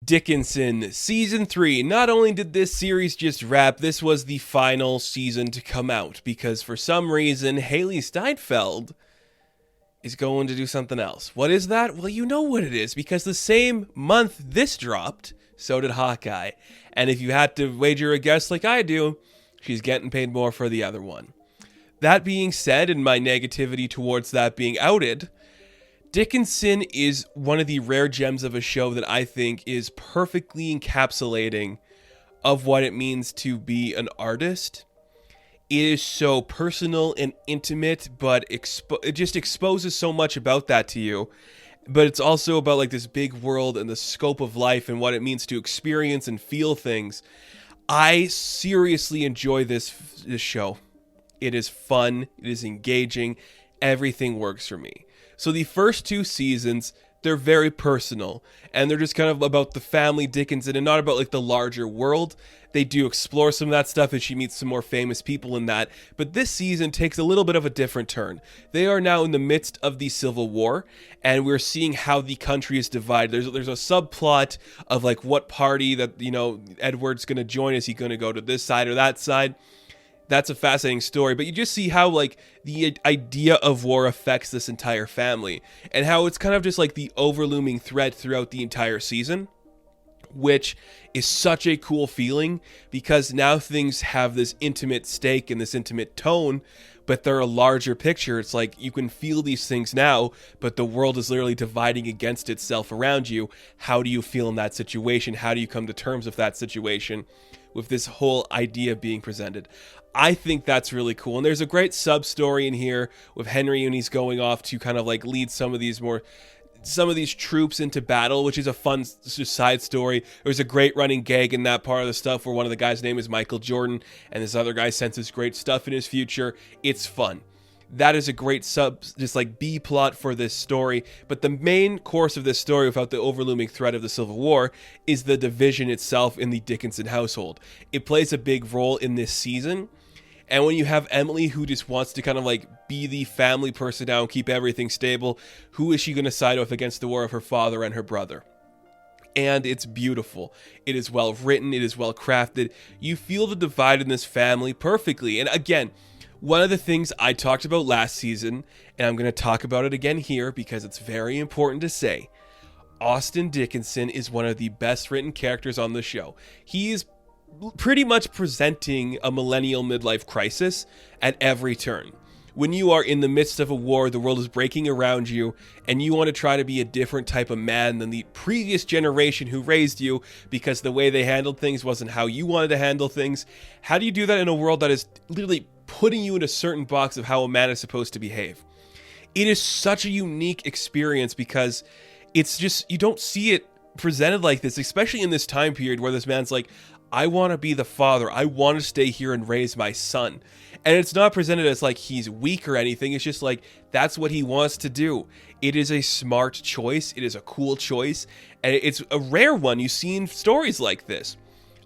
Dickinson, Season 3. Not only did this series just wrap, this was the final season to come out, because for some reason, Haley Steinfeld is going to do something else. What is that? Well, you know what it is, because the same month this dropped, so did Hawkeye. And if you had to wager a guess like I do, she's getting paid more for the other one. That being said, and my negativity towards that being outed, Dickinson is one of the rare gems of a show that I think is perfectly encapsulating of what it means to be an artist. It is so personal and intimate, but it just exposes so much about that to you. But it's also about like this big world and the scope of life and what it means to experience and feel things. I seriously enjoy this show. It is fun. It is engaging. Everything works for me. So the first two seasons, they're very personal, and they're just kind of about the family Dickinson and not about like the larger world. They do explore some of that stuff, and she meets some more famous people in that. But this season takes a little bit of a different turn. They are now in the midst of the Civil War, and we're seeing how the country is divided. There's a subplot of like what party that, you know, Edward's going to join. Is he going to go to this side or that side? That's a fascinating story, but you just see how like the idea of war affects this entire family and how it's kind of just like the overlooming threat throughout the entire season, which is such a cool feeling because now things have this intimate stake and this intimate tone, but they're a larger picture. It's like you can feel these things now, but the world is literally dividing against itself around you. How do you feel in that situation? How do you come to terms with that situation with this whole idea being presented? I think that's really cool. And there's a great sub story in here with Henry, and he's going off to kind of like lead some of these troops into battle, which is a fun side story. There's a great running gag in that part of the stuff where one of the guys' name is Michael Jordan, and this other guy senses great stuff in his future. It's fun. That is a great just like B plot for this story. But the main course of this story, without the overlooming threat of the Civil War, is the division itself in the Dickinson household. It plays a big role in this season. And when you have Emily, who just wants to kind of like be the family person now and keep everything stable, who is she going to side with against the war of her father and her brother? And it's beautiful. It is well written. It is well crafted. You feel the divide in this family perfectly. And again, one of the things I talked about last season, and I'm going to talk about it again here because it's very important to say, Austin Dickinson is one of the best written characters on the show. He is pretty much presenting a millennial midlife crisis at every turn. When you are in the midst of a war, the world is breaking around you, and you want to try to be a different type of man than the previous generation who raised you because the way they handled things wasn't how you wanted to handle things. How do you do that in a world that is literally putting you in a certain box of how a man is supposed to behave? It is such a unique experience because it's just, you don't see it presented like this, especially in this time period where this man's like, I want to be the father. I want to stay here and raise my son. And it's not presented as like he's weak or anything. It's just like that's what he wants to do. It is a smart choice. It is a cool choice. And it's a rare one you see in stories like this.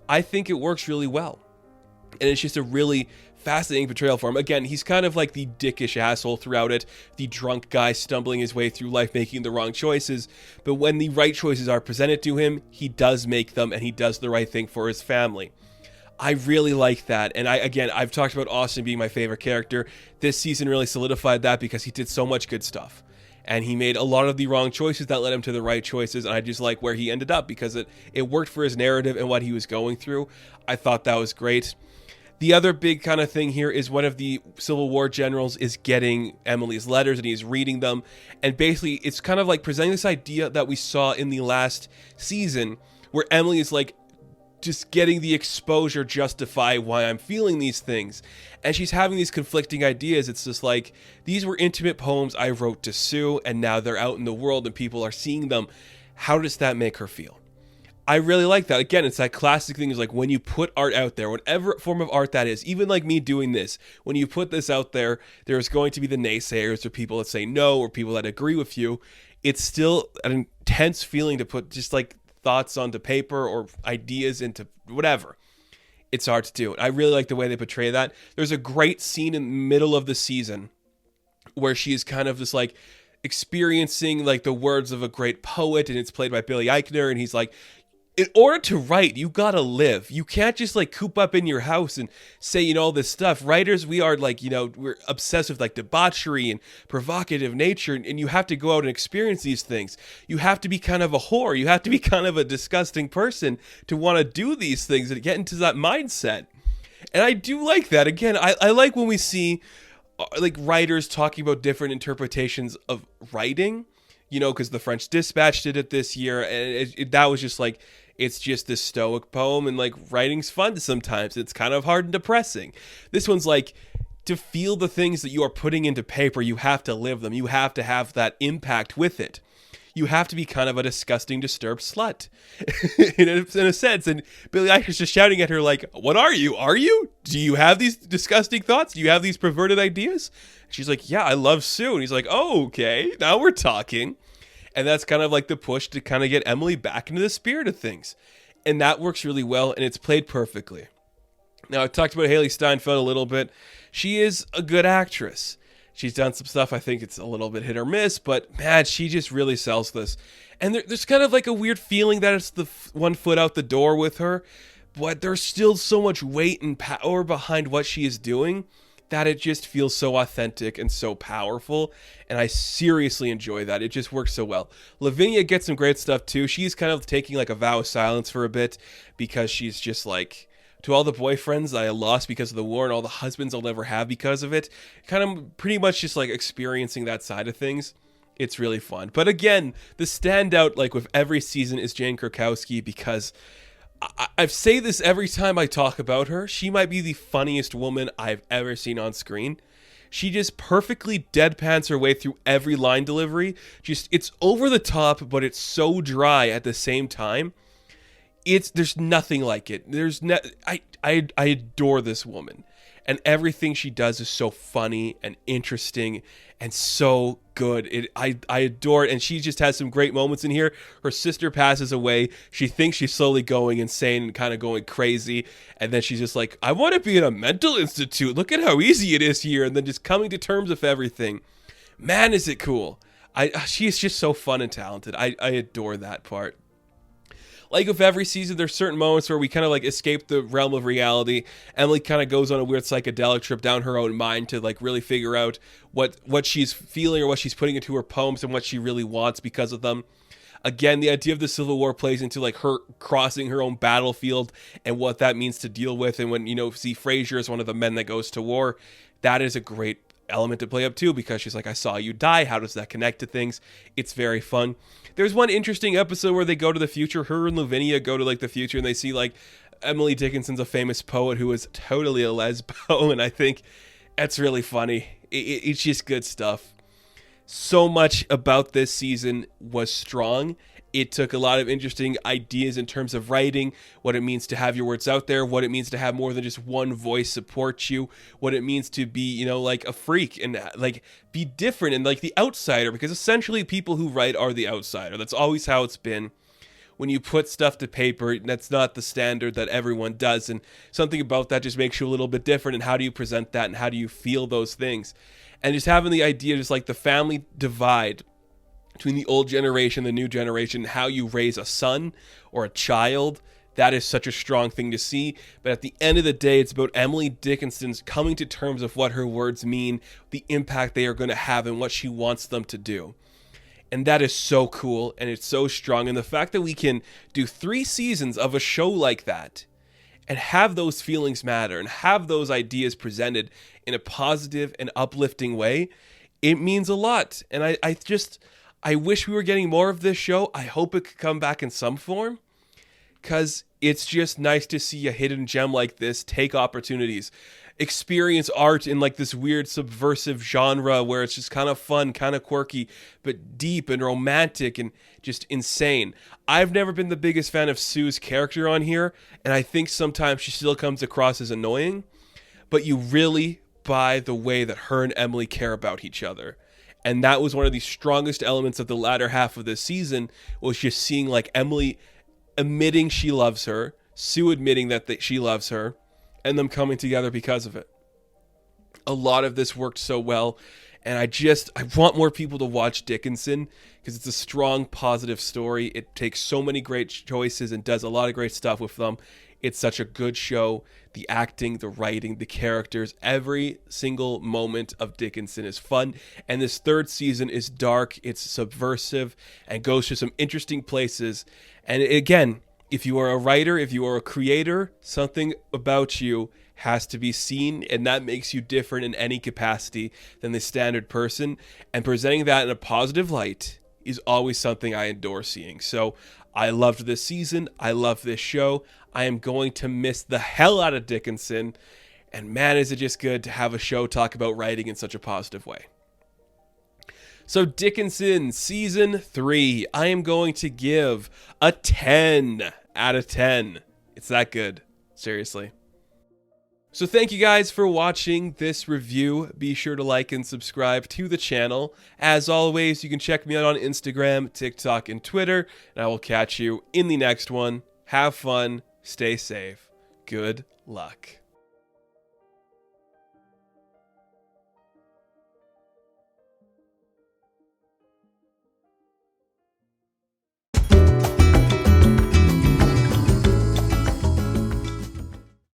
I think it works really well. And it's just a really fascinating portrayal for him. Again, he's kind of like the dickish asshole throughout it, the drunk guy stumbling his way through life making the wrong choices, but when the right choices are presented to him, he does make them and he does the right thing for his family. I really like that, and I've talked about Austin being my favorite character. This season really solidified that because he did so much good stuff. And he made a lot of the wrong choices that led him to the right choices, and I just like where he ended up because it worked for his narrative and what he was going through. I thought that was great. The other big kind of thing here is one of the Civil War generals is getting Emily's letters and he's reading them. And basically it's kind of like presenting this idea that we saw in the last season where Emily is like just getting the exposure justify why I'm feeling these things. And she's having these conflicting ideas. It's just like, these were intimate poems I wrote to Sue and now they're out in the world and people are seeing them. How does that make her feel? I really like that. Again, it's that classic thing is like when you put art out there, whatever form of art that is, even like me doing this, when you put this out there, there's going to be the naysayers or people that say no or people that agree with you. It's still an intense feeling to put just like thoughts onto paper or ideas into whatever. It's hard to do. I really like the way they portray that. There's a great scene in the middle of the season where she is kind of just like experiencing like the words of a great poet, and it's played by Billy Eichner, and he's like, in order to write, you gotta live. You can't just like coop up in your house and say, all this stuff. Writers, we are like, we're obsessed with like debauchery and provocative nature, and you have to go out and experience these things. You have to be kind of a whore. You have to be kind of a disgusting person to want to do these things and get into that mindset. And I do like that. Again, I like when we see like writers talking about different interpretations of writing, because the French Dispatch did it this year, and that was just like, it's just this stoic poem, and like writing's fun sometimes. It's kind of hard and depressing. This one's like, to feel the things that you are putting into paper, you have to live them. You have to have that impact with it. You have to be kind of a disgusting, disturbed slut in a sense. And Billie Eilish's just shouting at her like, what are you? Are you? Do you have these disgusting thoughts? Do you have these perverted ideas? And she's like, yeah, I love Sue. And he's like, oh, okay, now we're talking. And that's kind of like the push to kind of get Emily back into the spirit of things. And that works really well, and it's played perfectly. Now, I talked about Hailee Steinfeld a little bit. She is a good actress. She's done some stuff, I think it's a little bit hit or miss, but man, she just really sells this. And there's kind of like a weird feeling that it's the one foot out the door with her, but there's still so much weight and power behind what she is doing that it just feels so authentic and so powerful, and I seriously enjoy that. It just works so well. Lavinia gets some great stuff too. She's kind of taking like a vow of silence for a bit, because she's just like, to all the boyfriends I lost because of the war and all the husbands I'll never have because of it, kind of pretty much just like experiencing that side of things. It's really fun. But again, the standout like with every season is Jane Krakowski, because I say this every time I talk about her. She might be the funniest woman I've ever seen on screen. She just perfectly deadpans her way through every line delivery. It's over the top, but it's so dry at the same time. There's nothing like it. I adore this woman, and everything she does is so funny and interesting and so good. I adore it, and she just has some great moments in here. Her sister passes away. She thinks she's slowly going insane and kind of going crazy, and then she's just like, I want to be in a mental institute. Look at how easy it is here, and then just coming to terms with everything. Man, is it cool. She's just so fun and talented. I adore that part. Like with every season, there's certain moments where we kind of like escape the realm of reality. Emily kind of goes on a weird psychedelic trip down her own mind to like really figure out what she's feeling or what she's putting into her poems and what she really wants because of them. Again, the idea of the Civil War plays into like her crossing her own battlefield and what that means to deal with. And when, see Fraser as one of the men that goes to war, that is a great element to play up too, because she's like, I saw you die. How does that connect to things? It's very fun. There's one interesting episode where they go to the future. Her and Lavinia go to like the future, and they see like Emily Dickinson's a famous poet who is totally a lesbo, and I think that's really funny. It's just good stuff. So much about this season was strong. It took a lot of interesting ideas in terms of writing, what it means to have your words out there, what it means to have more than just one voice support you, what it means to be, like a freak and like be different and like the outsider, because essentially people who write are the outsider. That's always how it's been. When you put stuff to paper, that's not the standard that everyone does, and something about that just makes you a little bit different. And how do you present that, and how do you feel those things? And just having the idea, just like the family divide between the old generation, the new generation, how you raise a son or a child, that is such a strong thing to see. But at the end of the day, it's about Emily Dickinson's coming to terms with what her words mean, the impact they are going to have, and what she wants them to do. And that is so cool, and it's so strong. And the fact that we can do 3 seasons of a show like that and have those feelings matter and have those ideas presented in a positive and uplifting way, it means a lot. And I wish we were getting more of this show. I hope it could come back in some form, because it's just nice to see a hidden gem like this take opportunities, experience art in like this weird subversive genre where it's just kind of fun, kind of quirky, but deep and romantic and just insane. I've never been the biggest fan of Sue's character on here, and I think sometimes she still comes across as annoying, but you really buy the way that her and Emily care about each other. And that was one of the strongest elements of the latter half of this season, was just seeing like Emily admitting she loves her, Sue admitting that she loves her, and them coming together because of it. A lot of this worked so well. And I want more people to watch Dickinson because it's a strong, positive story. It takes so many great choices and does a lot of great stuff with them. It's such a good show. The acting, the writing, the characters, every single moment of Dickinson is fun. And this third season is dark, it's subversive, and goes to some interesting places. And again, if you are a writer, if you are a creator, something about you has to be seen, and that makes you different in any capacity than the standard person. And presenting that in a positive light is always something I adore seeing. So I loved this season. I love this show. I am going to miss the hell out of Dickinson. And man, is it just good to have a show talk about writing in such a positive way. So Dickinson Season 3, I am going to give a 10 out of 10. It's that good. Seriously. So thank you guys for watching this review. Be sure to like and subscribe to the channel. As always, you can check me out on Instagram, TikTok, and Twitter. And I will catch you in the next one. Have fun. Stay safe. Good luck.